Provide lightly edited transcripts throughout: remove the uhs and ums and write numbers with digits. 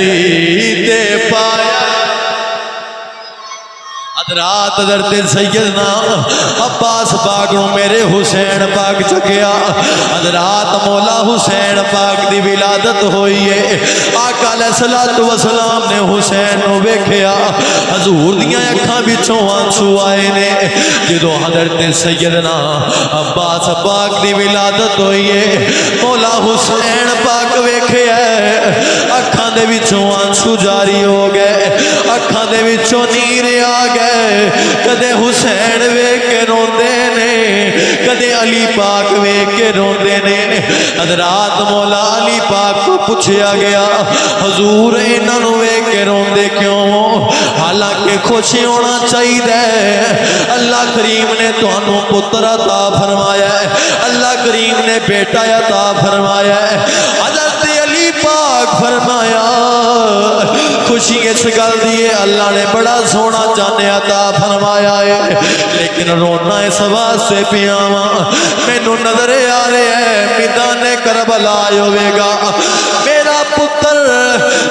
تے پایا حضرات حضرت سیدنا عباس پاک نو میرے حسین پاک چکیا حضرات مولا حسین پاک دی ولادت ہوئی ہے آقا علیہ الصلوۃ والسلام نے حسین نو ویکھیا حضور دیاں اکھاں وچوں آنسو آئے نے جدوں حضرت سیدنا عباس پاک دی ولادت ہوئی ہے مولا حسین پاک ویکھیا اکھاں دے وچوں آنسو جاری ہو گئے اکھاں دے وچوں نیر آ گئے کدے حسین ویکھ کے روندے نے کدے علی پاک ویکھ کے روندے نے حضرات مولا علی پاک کو پوچھیا گیا حضور انہاں نوں ویکھ کے روندے کیوں حالانکہ خوش ہونا چاہیے اللہ کریم نے تانوں پتر عطا فرمایا ہے اللہ کریم نے بیٹا عطا فرمایا ہے حضرت علی پاک فرمایا خوشی اس گل دی ہے اللہ نے بڑا سونا جانے عطا فرمایا ہے لیکن رونا اس واسطے پیا مینوں نظر آ رہا ہے میدان کربلا ہوے گا میرا پتر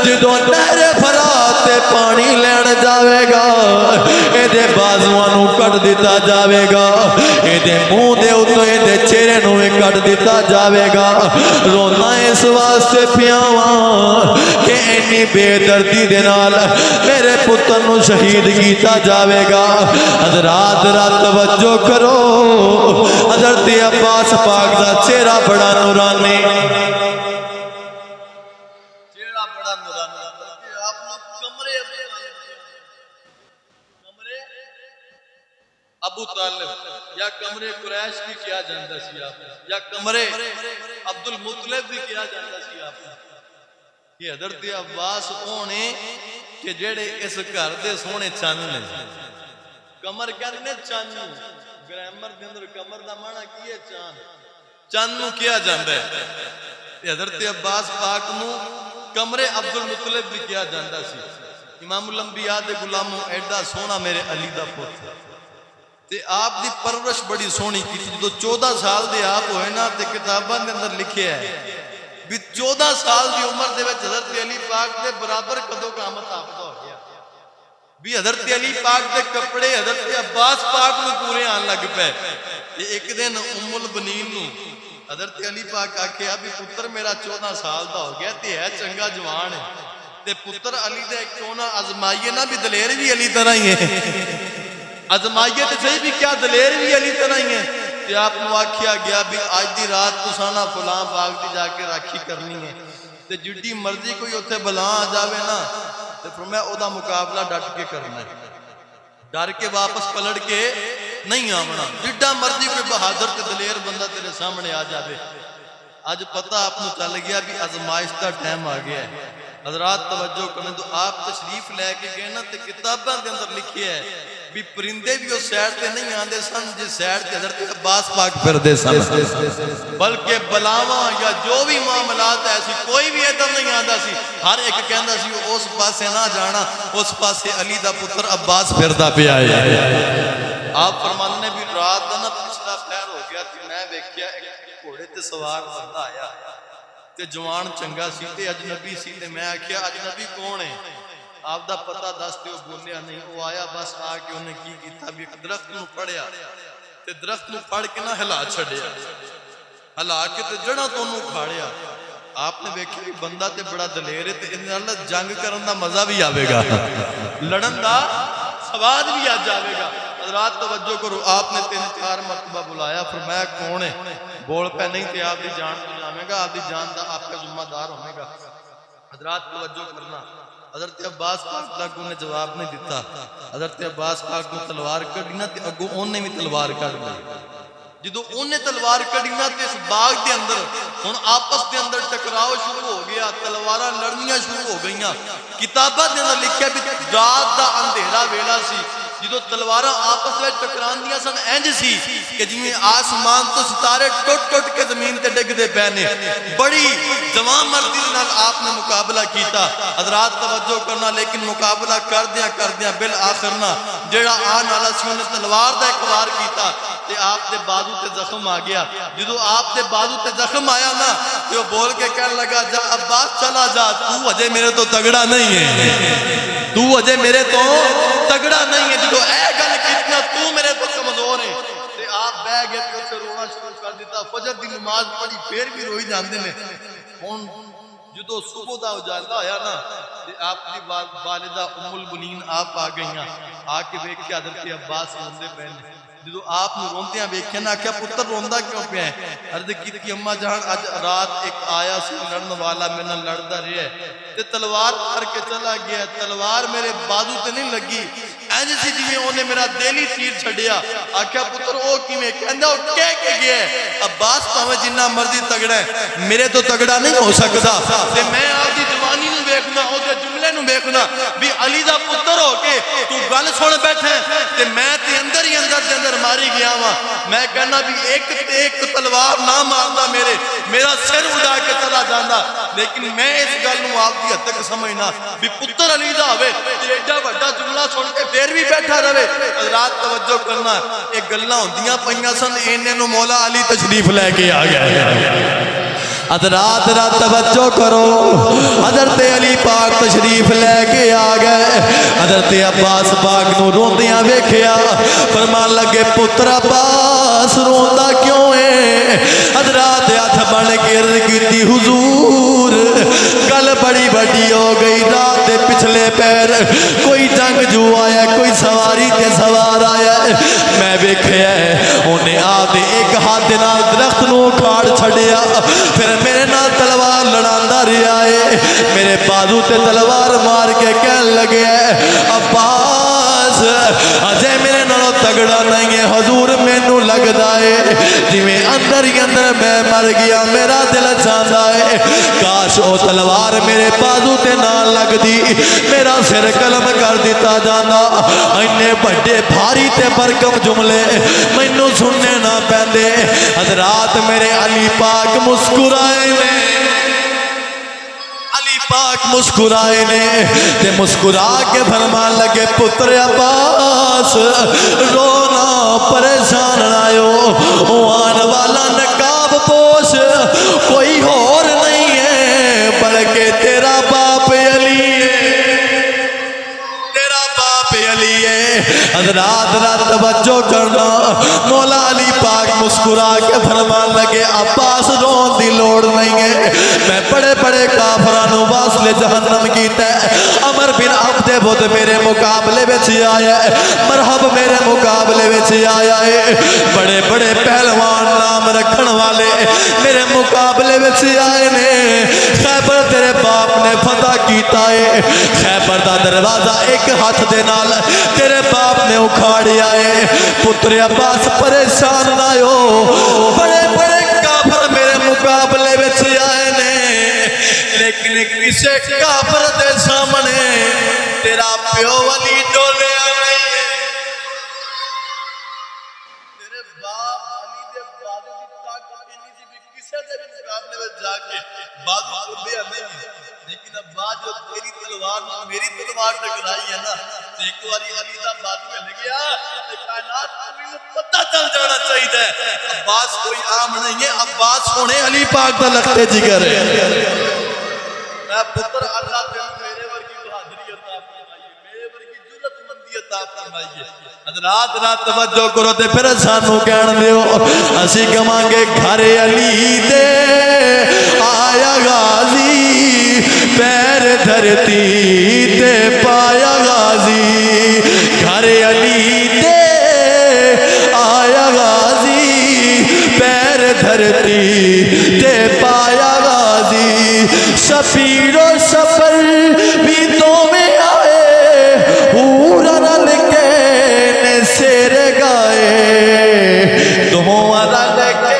جدوں نہر فرات تے پانی لین جاوے گا اے دے بازواں نوں کٹ دتا جاوے گا اے دے منہ دے اوتے اے دے چہرے نوں کٹ دتا جاوے گا رونا اس واسطے پیا کہ اینی بے دردی دے نال میرے پتر نو شہید کیتا جاوے گا حضرات ذرا توجہ کرو حضرت عباس پاک دا چہرہ بڑا نورانی چہرہ بڑا نورانی آپ لوگ کمرے ابو طالب یا کمرے قریش بھی کیا جاندا سی آپ یا کمرے عبد المطلب بھی کیا جاندا سی آپ یہ حضرت عباس اونے کہ جڑے اس گھر دے سونے چن نے کمر کہنے چن گرامر دے اندر کمر دا معنی کی ہے چاند چن نو کیا جاندا ہے حضرت عباس پاک نو کمرے عبد المطلب بھی کیا جاندا سی امام الانبیاء دے غلاموں ایڈا سونا میرے علی دا پتر تے آپ دی پرورش بڑی سونی کی جدو 14 سال دے آپ ہوئے نا تے کتاباں دے اندر لکھے ہے بھی 14 سال دی عمر دے وچ حضرت علی پاک دے برابر قدو قامت آپدا ہو گیا بھی حضرت علی پاک دے کپڑے حضرت عباس پاک نو پورے آن لگ پے ایک دن ام البنین نو حضرت علی پاک آکھیا بھی پتر میرا 14 سال دا ہو گیا تے ہے چنگا جوان ہے تے پتر علی دے کیوں نہ آزمائیے نہ بھی دلیر بھی علی طرح ہی ہے آزمائیے تے صحیح بھی کیا دلیر بھی علی طرح ہی ہے تے آپ نو آکھیا گیا بھی آج دی رات تساں فلاں باغ دی جا کے راکھی کرنی ہے تے جڈی مرضی کوئی اوتھے بلا آ جاوے نا تے فرمایا او دا مقابلہ ڈٹ کے کرنا ہے ڈر کے واپس پلٹ کے نہیں آونا جڈا مرضی کوئی بہادر تے دلیر بندہ تیرے سامنے آ جاوے آج پتہ آپ نو چل گیا بھی آزمائش دا ٹائم آ گیا ہے حضرات توجہ کرنے تو آپ تشریف لے کے گئے نا تے کتاباں دے اندر لکھے ہے بھی پرندے بھی اس سیڈ تے نہیں آندے سن جس سیڈ تے حضرت عباس پاک پھردے سن بلکہ بلاواں یا جو بھی معاملات ایسی کوئی بھی ادھر نہیں آندا سی ہر ایک کہندا سی اس پاسے نہ جانا اس پاسے علی دا پتر عباس پھردا پیا ہے آپ فرمانے نے بھی رات دا نا پچھلا پہر ہو گیا تے میں ویکھیا ایک گھوڑے تے سوار بندہ آیا تے جوان چنگا سی تے اجنبی سی تے میں آکھیا اجنبی کون ہے آپ دا پتہ دستے ہو بولیا نہیں وہ آیا بس آ کے انہیں کی کیتا بھی درخت نو پڑیا تے درخت نو پڑھ کے نہ ہلا چھڑیا ہلا کے تے جڑا تو انہوں کھاڑیا آپ نے دیکھا کہ بندہ تے بڑا دلیر ہے تے انشاءاللہ جنگ کرن دا مزہ بھی آوے گا لڑن دا سواد بھی آ جاوے گا حضرات توجہ کرو آپ نے 3-4 مرتبہ بلایا فرمایا کون ہے بول پہ نہیں تے آپ دی جان کو جامے گا آپ دی جان دا آپ کا ذمہ دار ہونے گا حضرات توجہ کرنا حضرت عباس پاک دا کو نے جواب نہیں دیتا حضرت عباس پاک کو تلوار کڑینا تے اگو اونے بھی تلوار کڑ لی جدو اونے تلوار کڑینا تے اس باغ دے اندر ہن آپس دے اندر ٹکراؤ شروع ہو گیا تلواراں لڑنیاں شروع ہو گئیاں کتاباں دے اندر لکھیا بھی رات دا اندھیرا ویلا سی جدو تلواراں آپس میں ٹکراندیاں سن انج سی کہ جویں آسمان تو ستارے ٹوٹ ٹوٹ کے زمین تے ڈگ دے پے نے بڑی جوان مردی نال آپ نے مقابلہ کیتا حضرات توجہ کرنا لیکن مقابلہ کردیاں بالآخر نہ جیڑا آن والا سی انہیں تلوار دا ایک وار کیتا تے آپ دے بازو تے زخم آ گیا. جدو آپ دے بازو تے زخم آیا نا تو وہ بول کے کہنے لگا جا عباس چلا جا, تو اجے میرے تو تگڑا نہیں ہے, تو اجے میرے تو تگڑا نہیں ہے. جدو اے گل کیتنا تو میرے تو کمزور ہے تے آپ بہ گئے تے اسے رونا شروع کر دیتا. فجر دی نماز پڑھی پھر بھی روئی جاندے نے. ہن جدو صبح دا اجالا ہویا نا تے آپ کی والدہ ام البنین آپ آ گئیاں, آ کے ویکھ کے حضرت عباس روندے پے نے. جدو آپ نو روندیاں ویکھیا نا کیا پتر روندا کیوں پیا ہے؟ عرض کیتی اما جان اج رات ایک آیا سی لڑن والا میرے نال لڑدا رہیا ہے تے تلوار کر کے چلا گیا, تلوار میرے بازو تے نہیں لگی, اینج سی جویں اونے میرا دل ہی تیر چھڈیا. آکھیا پتر او کیویں؟ کہندا او کہہ کے گیا ہے عباس پاویں جنہ مرضی تگڑا ہے میرے تو تگڑا نہیں ہو سکدا. تے میں آپ دی جوانی نو ویکھنا او دے جملے نو ویکھنا بھی علی دا پتر ہو کے تو گل سن بیٹھا ہے تے میں تے اندر ہی اندر دے اندر ماری گیا وا. میں کہنا بھی ایک تے ایک تلوار نہ ماردا میرا سر اڑا کے چلا جاندا. لیکن میں اس گل نو آپ دی حد تک سمجھنا بھی پتر علی دا ہوے تے ایڈا بڑا جملہ سن کے پھر بھی بیٹھا رہے. حضرات توجہ کرنا, یہ گلاں ہوندیاں پئیاں سن اینے نو مولا علی تشریف لے کے آ گئے. حضرات را توجہ کرو, حضرت علی پاک تشریف لے کے آ گئے. حضرت عباس پاک نو روندیاں ویکھیا, فرمان لگے پتر عباس روندا کیوں ہے؟ حضرات ہاتھ بن کے عرض کیتی حضور گل بڑی بڑی ہو گئی, رات دے پچھلے پیر کوئی جنگ جو آیا, کوئی سواری تے سوار آیا, میں ویکھیا ہے انہیں آدھے ایک ہاتھ نال درخت نو کھاڑ چھڑیا, پھر میرے نال تلوار لڑاندا رہیا ہے, میرے بازو تے تلوار مار کے کہن لگے عباس اجے میرے نالوں تگڑا نہیں ہے. حضور مینوں لگدا ہے جویں اندر ہی اندر میں مر گیا, میرا دل چاہندا ہے کاش او تلوار میرے بازو تے نہ لگدی, میرا سر قلم کر دیتا جانا. اینے بڑے بھاری تے برکم جملے مینوں سننے نہ پیندے. حضرات میرے علی پاک مسکرائے نے, علی پاک مسکرائے نے تے مسکرا کے فرمان لگے پتر عباس رونا پریشان آئیو, آن والا نقاب پوش کوئی اور نہیں ہے بلکہ تیرا باپ علی ہے, تیرا باپ علی ہے. حضرات رات توجہ کرنا, مولا علی پاک مسکرا کے فرمان لگے عباس رون دی لوڑ نہیں ہے, میں بڑے بڑے کافرانو واسلے جہنم کیتا ہے. عمر بن عبد بد میرے مقابلے وچ آیا ہے, مرحب میرے مقابلے وچ آیا ہے, بڑے بڑے پہلوان نام رکھن والے میرے مقابلے وچ آئے نے. خیبر تیرے باپ نے فتح کیتا ہے, خیبر دا دروازہ ایک ہاتھ دے نال تیرے باپ نے اکھاڑیا ہے. پتر عباس پریشان نہ ہو, بڑے بڑے کافر میرے مقابلے وچ آئے نے, لیکن کسے کافر دے سامنے تیرا پیو علی ڈولیا نہیں ہے. تیرے باپ علی دے بازو دی طاقت اتنی سی بھی کسے دے مقابلے وچ جا کے بازو کھلیا نہیں ہے. لیکن اب بعد جو تیری تلوار میری تلوار ٹکرائی ہے نا, ایک باری علی دا بازو ہل گیا تے کائنات کو پتہ چل جانا چاہیے عباس کوئی عام نہیں ہے, عباس ہونے علی پاک دا لختے جگر ہے. میں پتر اللہ تعالی میرے ورگی بہادری عطا فرمائیے, میرے ورگی جرأت مندی عطا فرمائیے. حضرات رات توجہ کرو تے پھر سانو کہن دیو اسی کہاں گے گھر علی دے آیا غازی, پیر دھرتی تے پایا غازی, گھر علی دے آیا غازی, پیر دھرتی تے پایا غازی. شفیر و شفر بھی تو میں آئے, پورا رل کے نے سیر گائے, دموں رل کے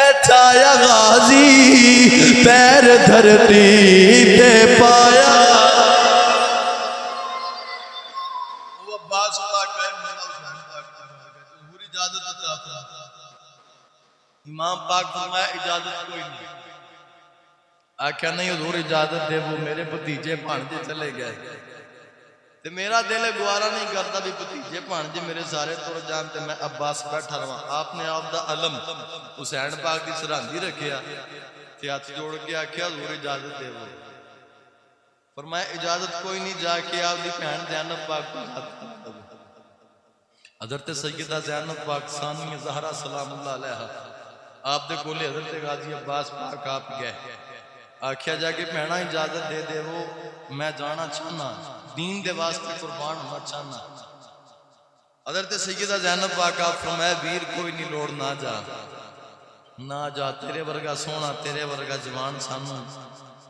اچھایا غازی, پیر دھرتی تے پایا. وہ عباس پاک ہے حضور اجازت عطا فرمائے. امام پاک فرمایا اجازت کوئی نہیں. آکھیا نہیں حضور اجازت دے, وہ میرے بھتیجے بھانجے چلے گئے, تے میرا دل گوارا نہیں کرتا بھی بھتیجے بھانجے میرے سارے تر جان تے میں عباس بیٹھا رہا. آپ نے آپ دا علم حسین پاک دی سرحدی رکھیا تے ہاتھ جوڑ کے آکھیا حضور اجازت دے. فرمایا اجازت کوئی نہیں, جا کے آپ دی بہن زینب پاک کو ہاتھ دو. حضرت سیدہ زینب پاک ثانیہ زہرا سلام اللہ علیہ آپ دے کولے حضرت غازی عباس پاک آپ گئے. آکھیا جا کے بہنا اجازت دے دے وہ میں جانا چاہنا, دین دے واسطے قربان ہونا چاہنا. حضرت سیدہ زینب پاک آپ فرمایا ویر کوئی نہیں لوڑ, نہ جا نہ جا, تیرے ورگا سونا تیرے ورگا جوان سانو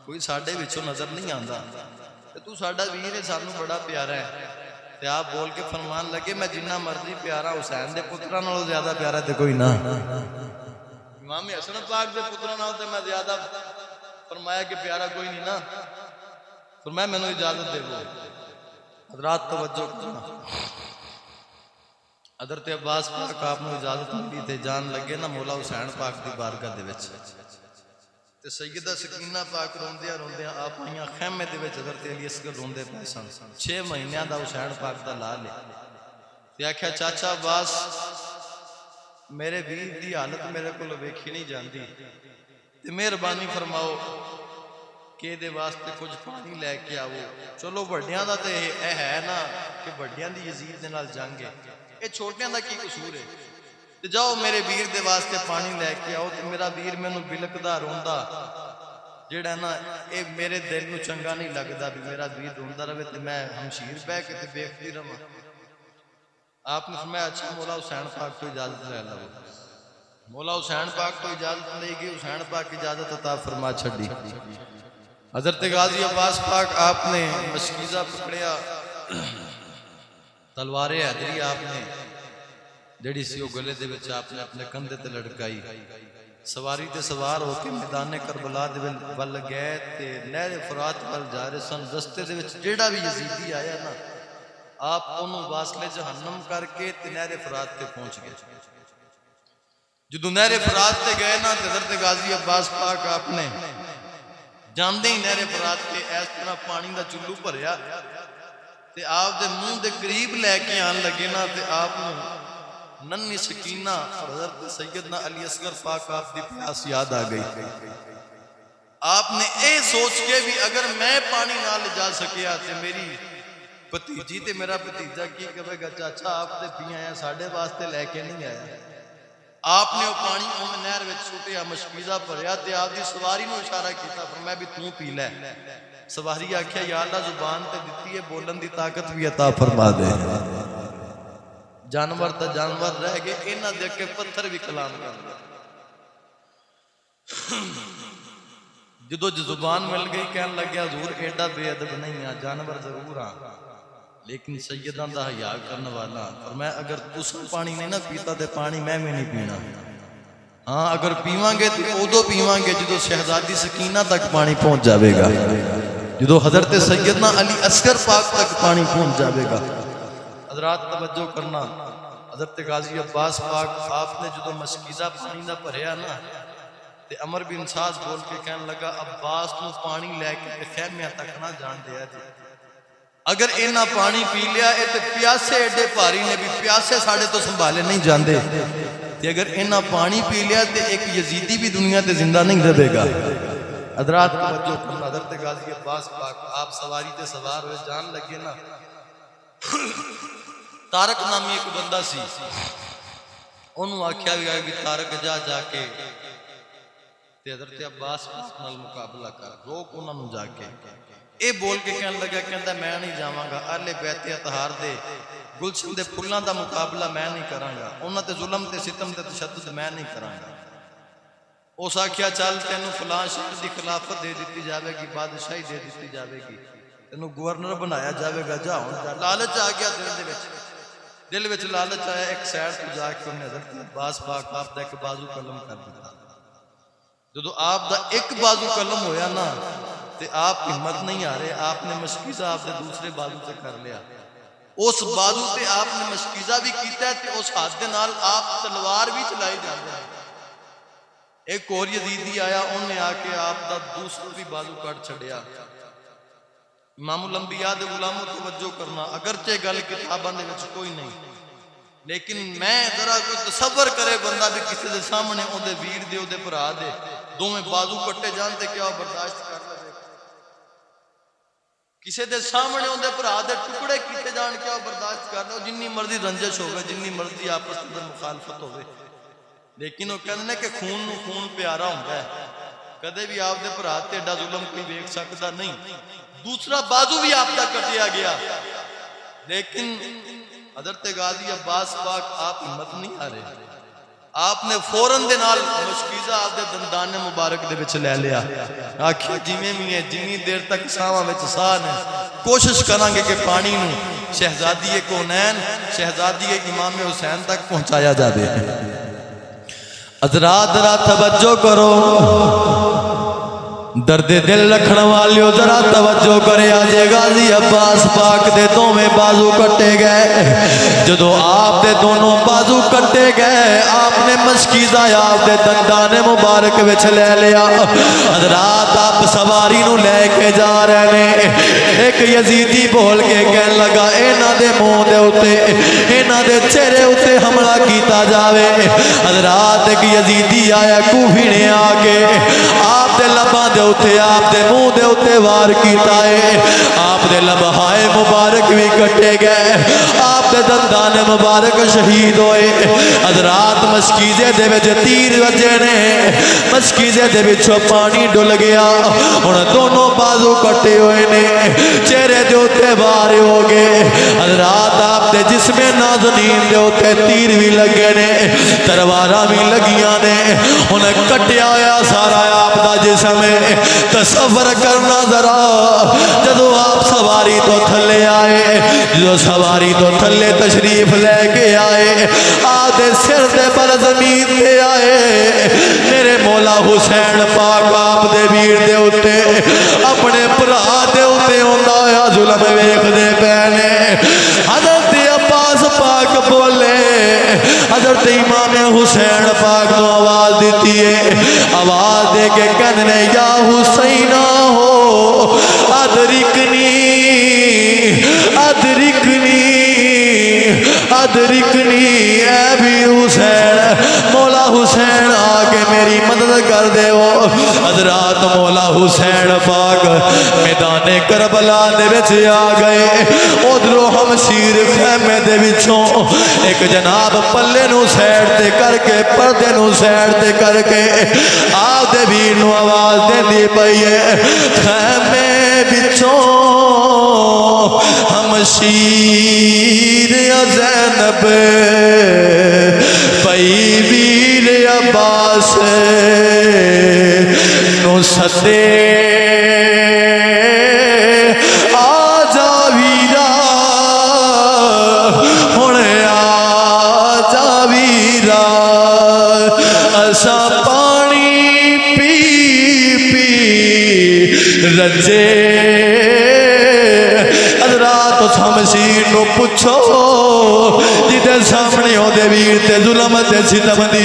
کوئی ساڈے وچوں نظر نہیں آندا تے تو ساڈا ویر ہے, سانو بڑا پیارا ہے. تے آپ بول کے فرمان لگے میں جنہ مرضی پیارا حسین دے پتراں نالوں زیادہ پیارا تے کوئی نہ. امام حسن پاک دے پتراں نال تے میں زیادہ, فرمایا کہ پیارا کوئی نہیں نا. فرمایا مینوں اجازت دے دو. حضرات توجہ کرنا, حضرت عباس پاک آپ نے اجازت ملی تے جان لگے نا مولا حسین پاک دی بارگاہ دے وچ. تے سیدہ سکینہ پاک روندیاں روندیاں آپ آئیاں خیمے دے وچ. حضرت علی اصغر روندے پئے سن, 6 مہینیاں دا حسین پاک دا لا لے. تے آکھیا چاچا عباس میرے ویر دی حالت میرے کول ویکھی نہیں جاندی تے مہربانی فرماؤ کہ دے واسطے کچھ پانی لے کے آؤ. چلو بڑیاں دا تے اے ہے نا کہ بڑیاں دی یزید دے نال جنگ ہے, اے چھوٹیاں دا کی قصور ہے. تے جاؤ میرے ویر دے واسطے پانی لے کے آؤ. تے میرا ویر مینوں بلکدا روندا جیڑا نا اے میرے دل نوں چنگا نہیں لگدا بھی میرا ویر روندا رہے تے میں ہمشیر بہ کے تے ویکھدی رہاں. آپ نے فرمایا اچھا مولا حسین پاک کو اجازت لے لو. مولا حسین پاک کو اجازت لے گئی. حسین پاک اجازت عطا فرما چھڈی. حضرت غازی عباس پاک آپ نے مشکیزہ پکڑیا, تلوار حیدری آپ نے جڑی سی وہ گلے دے وچ آپ نے اپنے کندھے تے لٹکائی. سواری تے سوار ہو کے میدان کربلا دے ول گئے تے نہر فرات ول جا رہے سن. رستے دے وچ جیڑا بھی یزیدی آیا نا آپ انہوں واصلے جہنم کر کے تے نہر فرات تے پہنچ گئے. جدو نہر فرات تے گئے نا تے حضرت غازی عباس پاک آپ نے جاندے ہی نہر فرات تے اس طرح پانی دا چلو بھریا تے آپ دے منہ دے قریب لے کے آن لگے نا تے آپ نے ننی سکینہ اور حضرت سیدنا علی اصغر پاک آپ دی پیاس یاد آ گئی. آپ نے اے سوچ کے بھی اگر میں پانی نہ لے جا سکیا تے میری بھتیجی تے میرا بھتیجا کی کہے گا چاچا آپ تے پی آیا ساڈے واسطے لے کے نہیں آیا. آپ نے وہ پانی اوم نہر وچ سٹیا, مشکیزہ بھریا تے آپ دی سواری نو اشارہ کیتا فرمایا بھی تو پی لے. سواری آکھیا یا اللہ زبان تے دتی ہے بولن دی طاقت بھی عطا فرما دے. جانور تا جانور رہ گئے, انہاں دے کے پتھر بھی کلام کر گئے. جدو زبان مل گئی کہنے لگیا حضور ایڈا بے ادب نہیں ہے, جانور ضرور ہاں لیکن سیداں دا حیا کرنے والا. فرمایا اگر تساں پانی نہیں نہ پیتا تے پانی میں بھی نہیں پینا. ہاں اگر پیواں گے تے اودوں پیواں گے جدو شہزادی سکینہ تک پانی پہنچ جاوے گا, جدو حضرت سیدنا علی اصغر پاک تک پانی پہنچ جاوے گا. حضرات توجہ کرنا, حضرت غازی عباس پاک آپ نے جدو مشکیزہ پانی دا بھریا نا تے عمر بن ساز بول کے کہنے لگا عباس نو پانی لے کے خیمیاں تک نہ جان دیا جی. اگر اینا پانی پی لیا اے تے پیاسے ایڈے پاری نے بھی پیاسے ساڑھے تو سنبھالے نہیں جاندے تے اگر اینا پانی پی لیا تے ایک یزیدی بھی دنیا تے زندہ نہیں رہے گا. حضرات توجہ کرنا, حضرت غازی عباس پاک آپ سواری تے سوار ہوئے جان لگے نا. تارک نامی ایک بندہ سی, انہوں آکھیا گیا کہ تارک جا جا کے تے حضرت عباس پاک نال مقابلہ کر, روک انہوں نے جا کے. اے بول کے کہنے لگا کہندا میں نہیں جاواں گا, اہل بیت اطہار دے گلشن دے پھلاں دا مقابلہ میں نہیں کراں گا, انہاں تے ظلم تے ستم تے تشدد میں نہیں کراں گا. اس آکھیا چل تینوں فلاں شہر دی خلافت دے دیتی جاوے گی, بادشاہی دے دیتی جاوے گی, تینوں گورنر بنایا جاوے گا, جا ہن جا. لالچ آ گیا دل وچ لالچ آیا. ایک سائڈ تو جا کے انہیں حضرت عباس پاک آپ دا ایک بازو قلم کر دیتا. جدو آپ دا ایک بازو قلم ہویا نا تے آپ ہمت نہیں آ رہے, آپ نے مشکیزہ آپ دے دوسرے بازو سے کر لیا. اس بازو تے آپ نے مشکیزہ بھی کیتا ہے تے اس ہاتھ دے نال آپ تلوار بھی چلائی جاندے ہیں. ایک اور یزیدی آیا, انہیں آ کے آپ دا دوسرا بھی بازو کٹ چھڑیا. امام الانبیاء دے غلاموں توجہ کرنا، اگرچہ گل کتاباں دے وچ کوئی نہیں، لیکن میں ذرا کوئی تصور کرے بندہ بھی کسی دے سامنے او دے ویر دے او دے بھرا دے دوویں بازو کٹے جان تے کیا برداشت کر لے؟ کسی دے سامنے او دے بھرا دے ٹکڑے کیتے جان کیا برداشت کر لے؟ جنی مرضی رنجش ہوگا، جنی مرضی آپس اندر مخالفت ہوگی، لیکن وہ کہنے کہ خون نو خون پیارا ہوندا ہے، کدے بھی آپ دے بھرا تے ایڈا ظلم کوئی ویکھ سکدا نہیں۔ دوسرا بازو بھی آپ کا کٹیا گیا، لیکن حضرت غازی عباس پاک آپ ہمت نہیں آ رہے، آپ نے فوراً دے نال مشکیزہ آپ دے دندان مبارک دے وچ لے لیا، آکھیا جویں بھی ہے جنی دیر تک ساواں وچ ساہ نے کوشش کریں گے کہ پانی نو شہزادی کونین شہزادی امام حسین تک پہنچایا جاوے۔ حضرات ذرا توجہ کرو، درد دل رکھن والیو ذرا توجہ کرے، آج غازی عباس پاک دے دوویں بازو کٹے گئے۔ جدو آپ دے دونوں بازو کٹے گئے، آپ نے مشکیزہ آپ دے دندان مبارک وچ لے لیا۔ حضرات آپ سواری نو لے کے جا رہے نے، ایک یزیدی بول کے کہن لگا اینا دے منہ دے اتے اینا دے چہرے اتے حملہ کیتا جاوے۔ حضرات ایک یزیدی آیا کوفی نے آگے آپ دے لباں دے اتے آپ دے منہ دے اتے وار کیتا ہے، آپ دے لبہائے مبارک بھی کٹے گئے، آپ دے دندان مبارک شہید ہوئے۔ حضرات مشکیزے دے وچ تیر وجے نے، مشکیزے دے وچوں پانی ڈل گیا، ہن دونوں بازو کٹے ہوئے نے، چہرے دے اتے وار ہو گئے۔ حضرات آپ دے جسم نازنین دے اتے تیر بھی لگے نے، تلواراں بھی لگیاں نے، ہن کٹیا ہویا سارا آپ دا جسم ہے۔ تصور کرنا ذرا، جدو آپ سواری تو تھلے آئے، جدو سواری تو تھلے تشریف لے کے آئے، آدھے سر دے پر زمین دے آئے، میرے مولا حسین پاک آپ دے ویر دے اتے اپنے پرا دے اتے ہوندہ یا ظلم ویکھ دے پہنے۔ حضرت عباس پاک بولے، حضرت امام حسین پاک کو آواز دیتی ہے، آواز دے کے کہنے یا حسینہ ہو ادرکنی ادرکنی ادرکنی، اے بھی حسین مولا حسین آگے میری مدد کر دے ہو۔ حضرات مولا حسین پاک میدان کربلا دے وچ آ گئے، ادھروں ہمشیر خیمے دے وچوں ایک جناب پلے نو سیڑ تے کر کے پردے نو سیڑ تے کر کے آپ دے ویر نو آواز دے دی پئی ہے، خیمے وچوں ہمشیر یا زینب پئی ویر عباس نو سدے آجا ویرا، ہن آجا ویرا، اساں پانی پی پی رجے۔ حضرات اس ہمشیر نو پچھو جدے سامنے ہو دے ویر تے ظلم تے ستم دی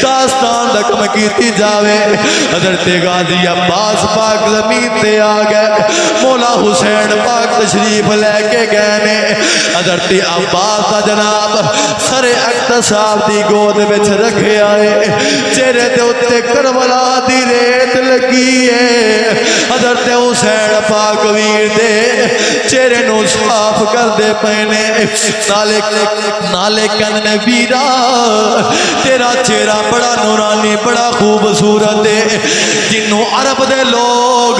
داستان رقم کیتی جاوے۔ حضرت غازی عباس پاک زمین تے آ گئے، مولا حسین پاک تشریف لے کے گئے نے۔ حضرت عباس دا جناب سر اقتصاب دی گود وچ رکھے آئے، چہرے تے اتے کربلا دی ریت لگی ہے۔ حضرت حسین پاک ویر دے چہرے نو صاف کر دے پہنے، نالے کہنے ویرا تیرا چہرہ بڑا نورانی بڑا خوبصورت ہے، جنوں عرب دے لوگ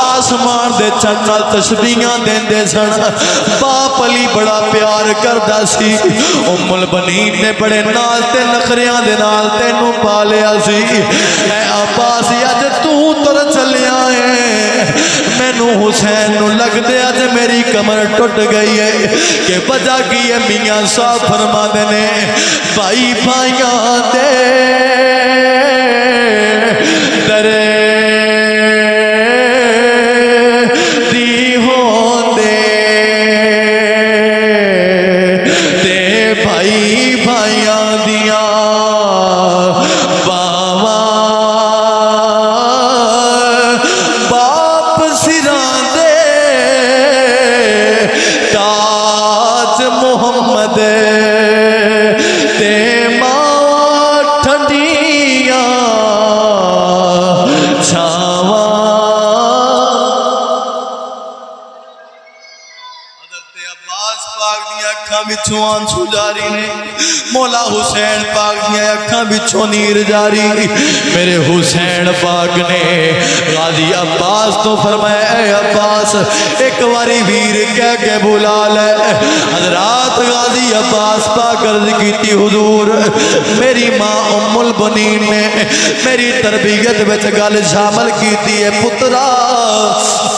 آسمان دے چند نال تشبیہاں دیندے سن۔ باپ علی بڑا پیار کردا سی، ام البنین نے بڑے نال تے نخریاں دے نال تینوں پالیا سی۔ اے عباس اج تو تر چلیا ہے، مینوں حسین نو لگ دے اج میری کمر ٹوٹ گئی ہے، کہ وجہ کی ہے میاں صاحب فرما دینے بھائی بھائیاں دے درے دی ہوندے تے بھائی بھائیاں دیاں باواں باپ سراں دے بچوں آنسو جاری نے، مولا حسین پاک دیا اکھاں بچوں نیر جاری۔ میرے حسین پاک نے غازی عباس تو فرمایا اے عباس ایک واری ویر کہہ کے بلا لے۔ حضرات غازی عباس پاک عرض کیتی حضور میری ماں ام البنین نے میری تربیت وچ گل شامل کیتی ہے، پترا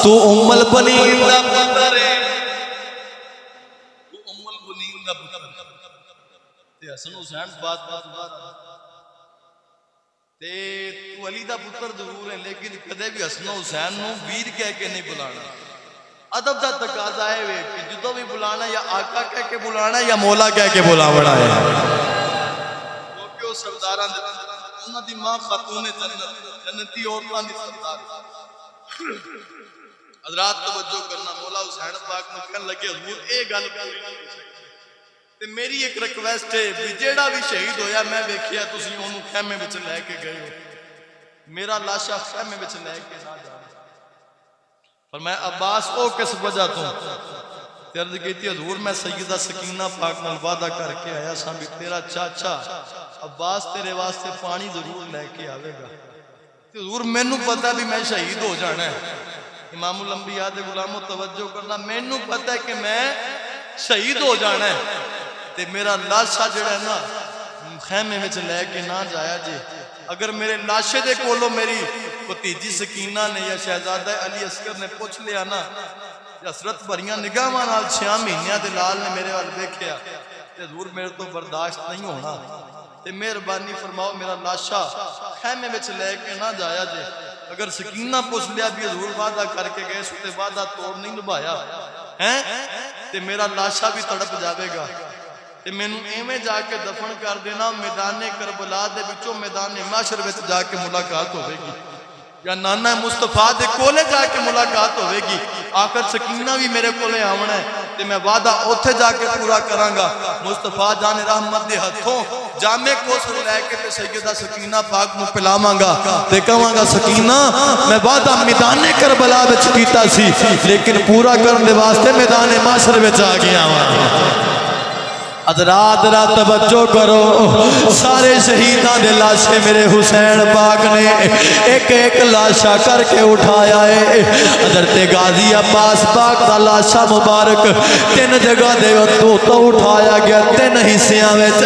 تو ام البنین دا پتر ہے، تو ام البنین دا پتر تے حسن حسین بات تے تو علی دا پتر ضرور ہے لیکن کدے بھی حسن حسین نو ویر کہہ کے نہیں بلانا۔ ادب دا تقاضا ہے کہ جدوں بھی بلانا یا آقا کہہ کے بلانا یا مولا کہہ کے بلاونا ہے، کیونکہ وہ سرداراں دے انہاں دی ماں خاتون جنت جنتی عورتاں دی سردار۔ حضرات توجہ کرنا، مولا حسین پاک نو کہن لگے حضور اے گل تے میری ایک ریکویسٹ ہے بھی جیڑا بھی شہید ہویا میں ویکھیا تسی اونوں خیمے وچ لے کے گئے ہو، میرا لاشا خیمے وچ لے کے نہ جانا۔ فرمایا عباس او کس وجہ تو؟ عرض کیتی حضور میں سیدہ سکینہ پاک نال وعدہ کر کے آیا سا بھی تیرا چاچا عباس تیرے واسطے پانی ضرور لے کے آوے گا، حضور مینوں پتہ بھی میں شہید ہو جانا ہے۔ امام الانبیاء دے غلاموں توجہ کرنا، مینوں پتہ ہے کہ میں شہید ہو جانا ہے تے میرا لاشا جڑا ہے نا خیمے وچ لے کے نہ جایا جے، اگر میرے لاشے دے کولوں میری بھتیجی سکینہ نے یا شہزادہ علی اصغر نے پوچھ لیا نا، حسرت بھریاں نگاہاں نال 6 مہینیاں دے لال نے میرے وال ویکھیا تے حضور میرے تو برداشت نہیں ہونا تے مہربانی فرماؤ میرا لاشا خیمے وچ لے کے نہ جایا جے۔ اگر سکینہ پوچھ لیا بھی حضور وعدہ کر کے گئے سو تے وعدہ توڑ نہیں نبھایا ہیں تے میرا لاشا بھی تڑپ جاوے گا تے مینوں ایویں جا کے دفن کر دینا، میدان کربلا دے وچوں میدان محشر وچ جا کے ملاقات ہوے گی یا نانا مصطفیٰ دے کولے جا کے ملاقات ہوے گی۔ آخر سکینہ بھی میرے کولے آونا ہے تے میں وعدہ اوتھے جا کے پورا کراں گا۔ مصطفیٰ جان رحمت دے ہتھوں جامع کوثر لے کے تے سیدہ سکینہ پاک نو پلاواں گا تے کہاں گا سکینہ میں وعدہ میدان کربلا وچ کیتا سی لیکن پورا کرن دے واسطے میدان محشر وچ آ گیا ہاں۔ حضرات رات توجہ کرو، سارے شہیداں دے لاشے میرے حسین پاک نے ایک ایک لاشا کر کے اٹھایا ہے۔ حضرت غازی عباس پاک دا لاشا مبارک 3 جگہ دے تو اٹھایا گیا، 3 حصیاں وچ،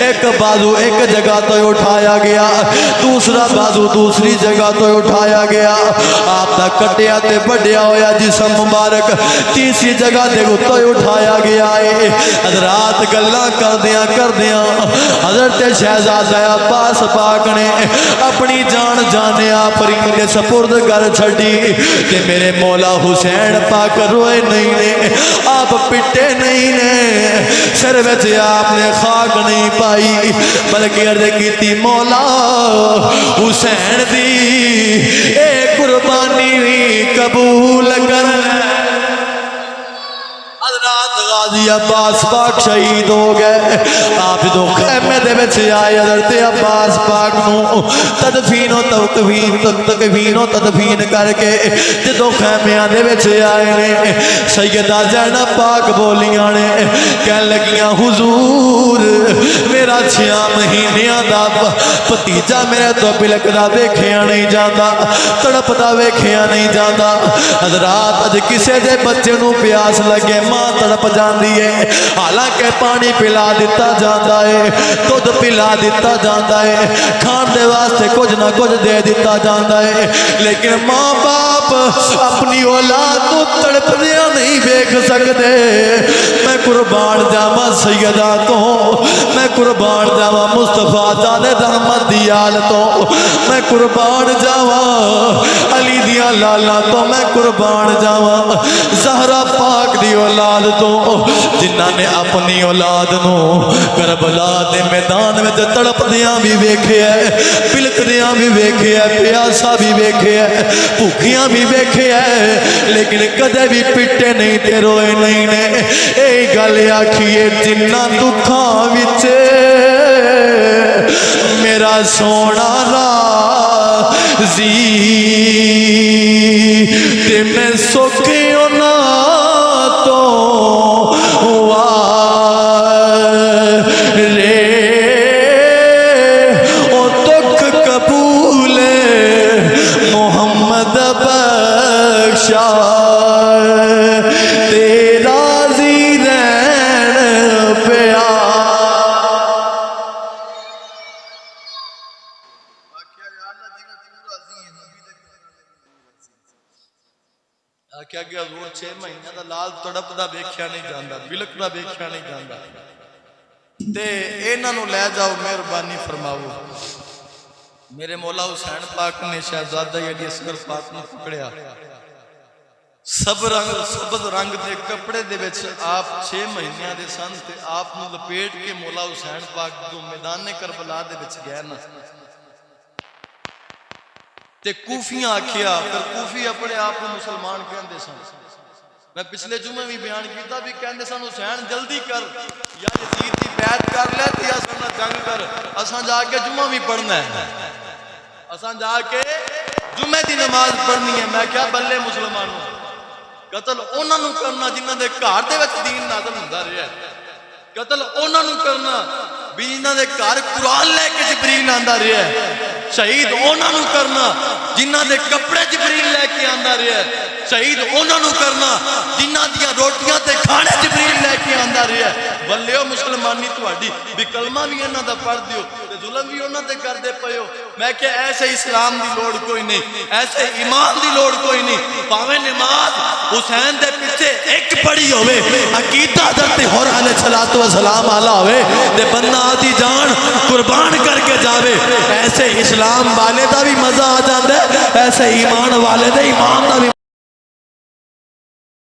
ایک بازو ایک جگہ تو اٹھایا گیا، دوسرا بازو دوسری جگہ تو اٹھایا گیا، آپ دا کٹیا تے بڑھیا ہویا جسم مبارک تیسری جگہ دے تو اٹھایا گیا ہے۔ حضرات گل کر دیا حضرت شہزادہ عباس پاک نے اپنی جان جانیا فرین کے سپرد کر چھڑی کہ میرے مولا حسین پاک روئے نہیں نے، آپ پٹے نہیں نے، سر وچ آپ نے خاک نہیں پائی بلکہ عرض کیتی مولا حسین دی اے قربانی قبول کر۔ غازی عباس پاک شہید ہو گئے، آپ جو خیمے دے وچ آئے حضرت عباس پاک نو تدفین و تدفین کر کے جدو خیمیاں دے وچ آئے نے سیدہ زینب پاک بولیاں نے کہن لگیاں حضور میرا 6 مہینیاں دا بھتیجا میرے تو بلکدا ویکھیا نہیں جاندا، تڑپدا ویکھیا نہیں جاندا۔ حضرات اج کسے دے بچے نو پیاس لگے ماں تڑپ جاندی ہے، حالانکہ پانی پلا دیتا جاندا ہے، دودھ پلا دیتا جاندا ہے، کھان دے واسطے کچھ نہ کچھ دے دیتا جاندا ہے، لیکن ماں باپ اپنی اولاد کو تڑپدیاں نہیں دیکھ سکتے۔ میں قربان جاواں سیدہ تو، میں قربان جاواں مصطفیٰ جان رحمت دی آل تو، میں قربان جاواں علی دیاں لالاں تو، میں قربان جاواں زہرا پاک دی اولاد تو، جنہاں نے اپنی اولاد نو کربلا دے میدان میں تڑپدیاں بھی ویکھیا ہے، بلکدیاں بھی ویکھیا ہے، پیاسا بھی ویکھیا ہے، بھوکیاں بھی ویکھیا ہے، لیکن کدے بھی پٹے نہیں تے روئے نہیں نے۔ اے گل آکھیے جنہاں دکھاں وچ میرا سونا راضی تے میں سکھیوں نہ تو آخیا گیا حضور 6 مہینے دا لال تڑپدا ویکھیا نہیں جاندا، بلکدا ویکھیا نہیں جاندا، تے انہاں نوں لے جاؤ، مہربانی فرماؤ۔ میرے مولا حسین پاک نے شہزادہ علی اصغر پاک نوں پکڑیا، سبز رنگ دے کپڑے دے وچ آپ 6 مہینے دے سن تے آپ نوں لپیٹ کے مولا حسین پاک جو میدان کربلا دے وچ گئے نا تے کوفیاں آکھیا، پھر کوفی اپنے آپ کو مسلمان کہندے سن۔ میں پچھلے جمعے بھی بیان کیتا بھی کہندے سن حسین جلدی کر، یا یزید دی بیعت کر لے تے اساں نال جنگ کر، اساں جا کے جمعہ بھی پڑھنا ہے، اساں جا کے جمعے دی نماز پڑھنی ہے۔ میں کیا بلے مسلمانوں، قتل انہاں نوں کرنا جنہاں دے گھر دے وچ دین نازل ہوندا رہیا ہے، قتل انہاں نوں کرنا بھی جنہاں دے گھر قرآن لے کے جبریل آندا رہیا ہے، شہید انہاں نوں کرنا جنہاں دے کپڑے جبریل لے کے آندا رہیا ہے، شہید انہاں نوں کرنا جنہاں دیاں روٹیاں تے کھانے جبریل لے کے آندا رہیا ہے۔ بلےو مسلمانی تہاڈی بھی کلمہ بھی انہاں دا پڑھ دیو تے ظلم بھی انہاں تے کر دے پئے ہو۔ میں کہ ایسے اسلام دی لوڑ کوئی نہیں، ایسے ایمان دی لوڑ کوئی نہیں، پاویں نماز حسین دے پیچھے ایک پڑھی ہوئے، عقیدہ حضرت حر علیہ الصلوۃ والسلام آلہ ہوئے تے بندہ آدھی جان قربان کر کے جاوے، ایسے اسلام والے دا بھی مزہ آ جاندا ہے، ایسے ایمان والے دے ایمان دا بھی